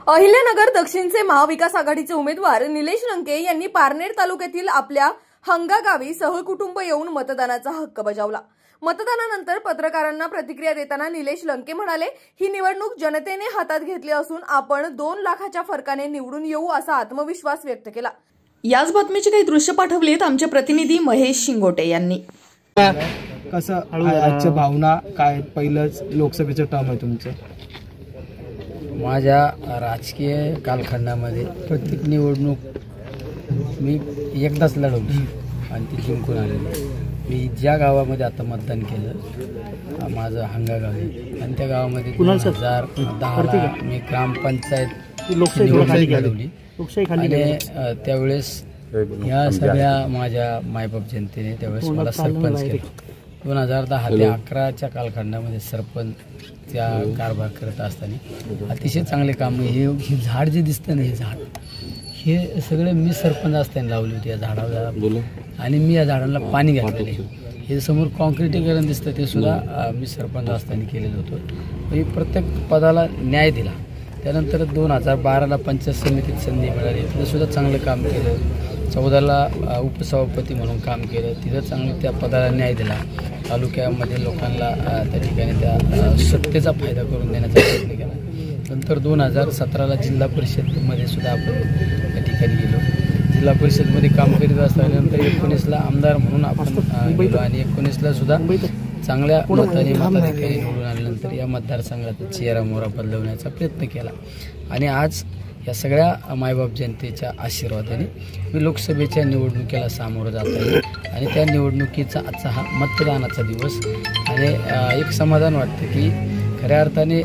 अहिल्यानगर दक्षिणचे महाविकास आघाडीचे उमेदवार निलेश लंके यांनी पारनेर तालुक्यातील आपल्या हंगा गावी सहकुटुंब येऊन मतदानाचा हक्क बजावला। मतदानानंतर पत्रकारांना प्रतिक्रिया देताना निलेश लंके म्हणाले, ही निवडणूक जनतेने हातात घेतली असून आपण 2 लाखाच्या फरकाने निवडून येऊ असा आत्मविश्वास व्यक्त केला। याच बातमीचे काही दृश्य पाठवलेत आमचे प्रतिनिधी महेश शिंगोटे यांनी। कसं आजच्या भावना काय, पहिलंच लोकसभेचं टर्म आहे तुमचं? माझ्या राजकीय कालखंडामध्ये प्रत्येक निवडणूक मी एकदाच लढवली आणि ती जिंकून आलेली। मी ज्या गावामध्ये आता मतदान केलं माझं हंगा गाव आहे आणि त्या गावामध्ये 2010ला मी ग्रामपंचायत लोकशाही लढवली आणि त्यावेळेस या सगळ्या माझ्या मायबाप जनतेने त्यावेळेस मला सरपंच केलं। 2010 ते 11च्या कालखंडामध्ये सरपंचच्या कारभार करत असताना अतिशय चांगले काम। हे झाड जे दिसतं ना, हे झाड हे सगळे मी सरपंच असताना लावली होती या झाडाला आणि मी या झाडांना पाणी घातलेले। हे समोर कॉन्क्रिटीकरण दिसतं ते सुद्धा मी सरपंच असताना केलेलं होतं। मी प्रत्येक पदाला न्याय दिला। त्यानंतर 2012ला पंचायत समितीत संधी मिळाली, तिथं सुद्धा चांगलं काम केलं। 14ला उपसभापती म्हणून काम केलं, तिथं चांगलं त्या पदाला न्याय दिला। तालुक्यामध्ये लोकांना त्या ठिकाणी त्या सत्तेचा फायदा करून देण्याचा प्रयत्न केला। नंतर 2017ला जिल्हा परिषदमध्ये सुद्धा आपण त्या ठिकाणी गेलो। जिल्हा परिषदमध्ये काम करीत असल्यानंतर 19ला आमदार म्हणून आपण गेलो आणि 19ला सुद्धा चांगल्या मताने मताधिकारी निवडून आल्यानंतर या मतदारसंघाचा चेहरा मोहरा बदलवण्याचा प्रयत्न केला आणि आज या सगळ्या मायबाप जनतेच्या आशीर्वादाने मी लोकसभेच्या निवडणुकीला सामोरं जात आहे आणि त्या निवडणुकीचा आजचा हा मतदानाचा दिवस आणि एक समाधान वाटतं की खऱ्या अर्थाने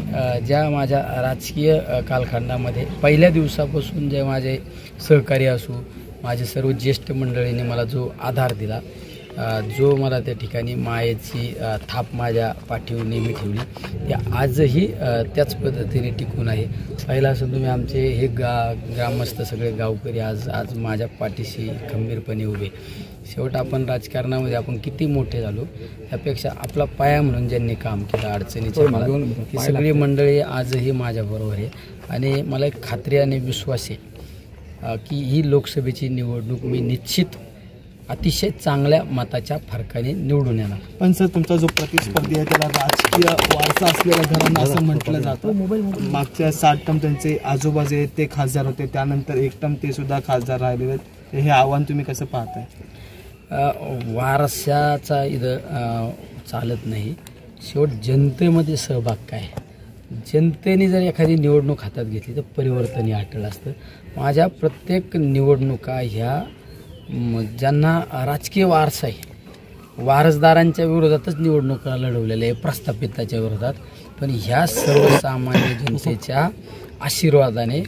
ज्या माझ्या राजकीय कालखंडामध्ये पहिल्या दिवसापासून जे माझे सहकारी असू, माझे सर्व ज्येष्ठ मंडळींनी मला जो आधार दिला, जो मला त्या ठिकाणी मायेची थाप माझ्या पाठीवर नेहमी ठेवली, ते आजही त्याच पद्धतीने टिकून आहे। पहिला असं तुम्ही आमचे हे ग्रामस्थ सगळे गावकरी आज माझ्या पाठीशी खंबीरपणे उभे। शेवट आपण राजकारणामध्ये आपण किती मोठे झालो त्यापेक्षा आपला पाया म्हणून ज्यांनी काम केलं अडचणीच्या काळात, ही सगळी मंडळी आजही माझ्याबरोबर आहे आणि मला एक खात्री आणि विश्वास आहे की ही लोकसभेची निवडणूक मी निश्चित अतिशय चांगल्या मताच्या फरकाने निवडून येणार। पण सर, तुमचा जो प्रतिस्पर्धी आहे त्याला राजकीय वारसा असलेल्या घरांना असं म्हटलं जातं। मागच्या 7 टर्म त्यांचे आजोबा जे ते खासदार होते, त्यानंतर 1 टर्म ते सुद्धा खासदार राहिलेले आहेत। हे आव्हान तुम्ही कसं पाहताय? वारसाचा इथं चालत नाही। शेवट जनतेमध्ये सहभाग काय, जनतेने जर एखादी निवडणूक हातात घेतली तर परिवर्तन अटळ असतं। माझ्या प्रत्येक निवडणुका ह्या ज्यांना राजकीय वारसा आहे, वारसदारांच्या विरोधातच निवडणुका लढवलेल्या आहे, प्रस्थापिताच्या विरोधात। पण ह्या सर्वसामान्य जनतेच्या आशीर्वादाने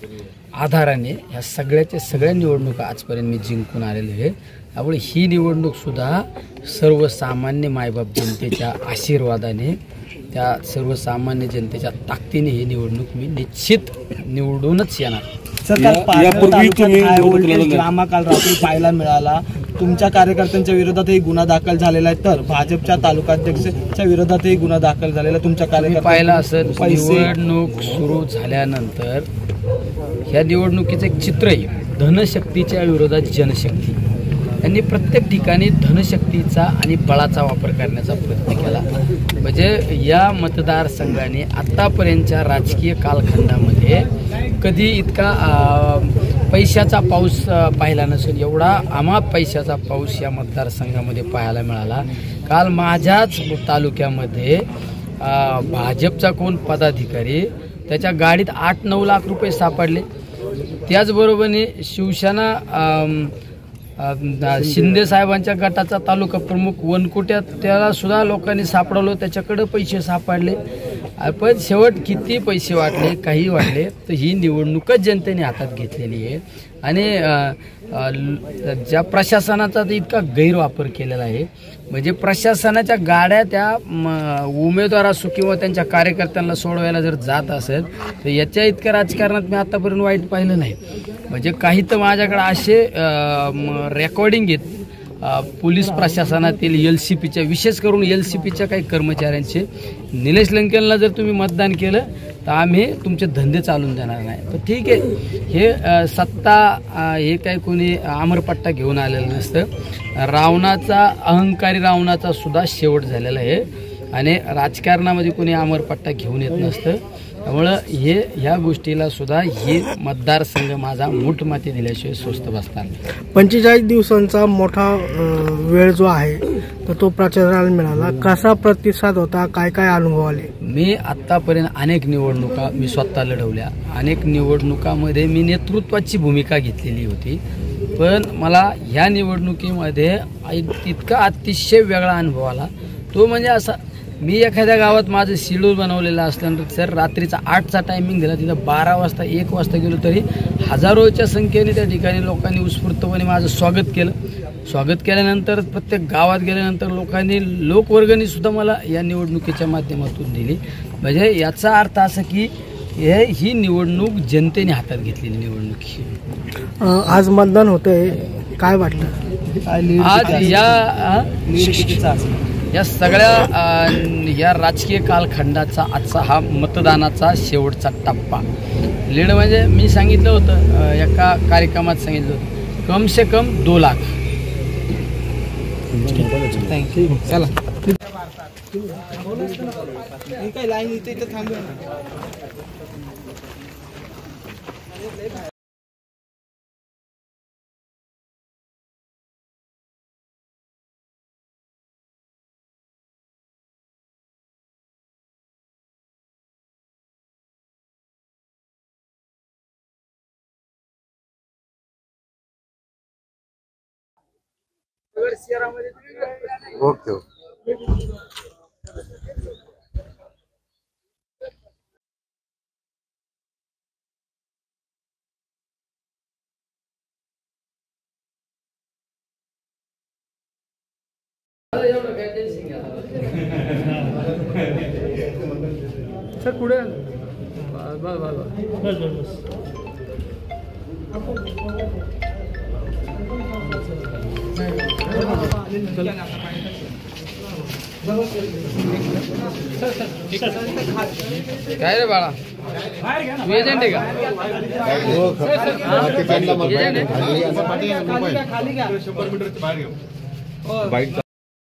आधाराने ह्या सगळ्या निवडणुका आजपर्यंत मी जिंकून आलेले आहे। त्यामुळे ही निवडणूकसुद्धा सर्वसामान्य मायबाप जनतेच्या आशीर्वादाने, त्या सर्वसामान्य जनतेच्या ताकदीने ही निवडणूक मी निश्चित निवडूनच येणार। यापूर्वी ड्रामा काल रात्री पाहायला मिळाला, तुमच्या कार्यकर्त्यांच्या विरोधातही गुन्हा दाखल झालेला आहे, तर भाजपच्या तालुकाध्यक्षाच्या विरोधातही गुन्हा दाखल झालेला। तुमच्या कार्यकर्त्यांनी पाहिला असेल, निवडणूक सुरू झाल्यानंतर ह्या निवडणुकीचं एक चित्र आहे, धनशक्तीच्या विरोधात जनशक्ती। त्यांनी प्रत्येक ठिकाणी धनशक्तीचा आणि बळाचा वापर करण्याचा प्रयत्न केला। म्हणजे या मतदारसंघाने आत्तापर्यंतच्या राजकीय कालखंडामध्ये कधी इतका पैशाचा पाऊस पाहिला नसेल, एवढा अमाप पैशाचा पाऊस या मतदारसंघामध्ये पाहायला मिळाला। काल माझ्याच तालुक्यामध्ये भाजपचा कोण पदाधिकारी त्याच्या गाडीत 8-9 लाख रुपये सापडले। त्याचबरोबरीने शिवसेना शिंदे साहेबांच्या गटाचा तालुका प्रमुख वनकुट्यात त्याला सुद्धा लोकांनी सापडवलं, त्याच्याकडे पैसे सापडले। पण शेवट किती पैसे वाटले, काही वाटले, तर ही निवडणूकच जनतेने हातात घेतलेली आहे आणि ज्या प्रशासनाचा इतका गैरवापर केलेला आहे, म्हणजे प्रशासनाच्या गाड्या त्या उमेदवार असो किंवा त्यांच्या कार्यकर्त्यांना सोडवायला जर जात असेल तर याच्या इतक्या राजकारणात मी आतापर्यंत वाईट पाहिलं नाही। म्हणजे काही तर माझ्याकडे असे रेकॉर्डिंग आहेत पोलीस प्रशासनातील LCPच्या, विशेष करून LCPच्या काही कर्मचाऱ्यांचे। निलेश लंकेंना जर तुम्ही मतदान केलं तर आम्ही तुमचे धंदे चालून देणार नाही. तर ठीक आहे, हे सत्ता हे काही कोणी अमरपट्टा घेऊन आलेलं नसतं. रावणाचा अहंकारी रावणाचा सुद्धा शेवट झालेला आहे आणि राजकारणामध्ये कोणी अमरपट्टा घेऊन येत नसतं. त्यामुळं ह्या गोष्टीला सुद्धा हे मतदारसंघ माझा मूठमाती दिल्याशिवाय स्वस्त बसणार नाही. 45 दिवसांचा मोठा वेळ जो आहे तर तो प्रचाराला मिळाला. कसा प्रतिसाद होता, काय काय अनुभव आले? मी आत्तापर्यंत अनेक निवडणुका मी स्वतः लढवल्या. अनेक निवडणुकामध्ये मी नेतृत्वाची भूमिका घेतलेली होती. पण मला ह्या निवडणुकीमध्ये इतका अतिशय वेगळा अनुभव आला. तो म्हणजे असा, मी एखाद्या गावात माझं शेड्यूल बनवलेलं असल्यानंतर सर रात्रीचा 8चा टायमिंग दिला, तिथं 12 वाजता 1 वाजता गेलो तरी हजारोच्या संख्येने त्या ठिकाणी लोकांनी उत्स्फूर्तपणे माझं स्वागत केलं. स्वागत केल्यानंतर प्रत्येक गावात गेल्यानंतर लोकवर्गणी सुद्धा मला या निवडणुकीच्या माध्यमातून दिली. म्हणजे याचा अर्थ असा की ही निवडणूक जनतेने हातात घेतलेली निवडणूक. आज मतदान होतंय, काय वाटतं? आज या सगळ्या या राजकीय कालखंडाचा आजचा हा मतदानाचा शेवटचा टप्पा. लीड म्हणजे मी सांगितलं होतं, एका कार्यक्रमात सांगितलं होतं, कम से कम 2 लाख. थँक्यू. चला काय लाईन इथे थांबूया. ओके. सर पुढे बस. काय रे बाळा, तू एजंट आहे का?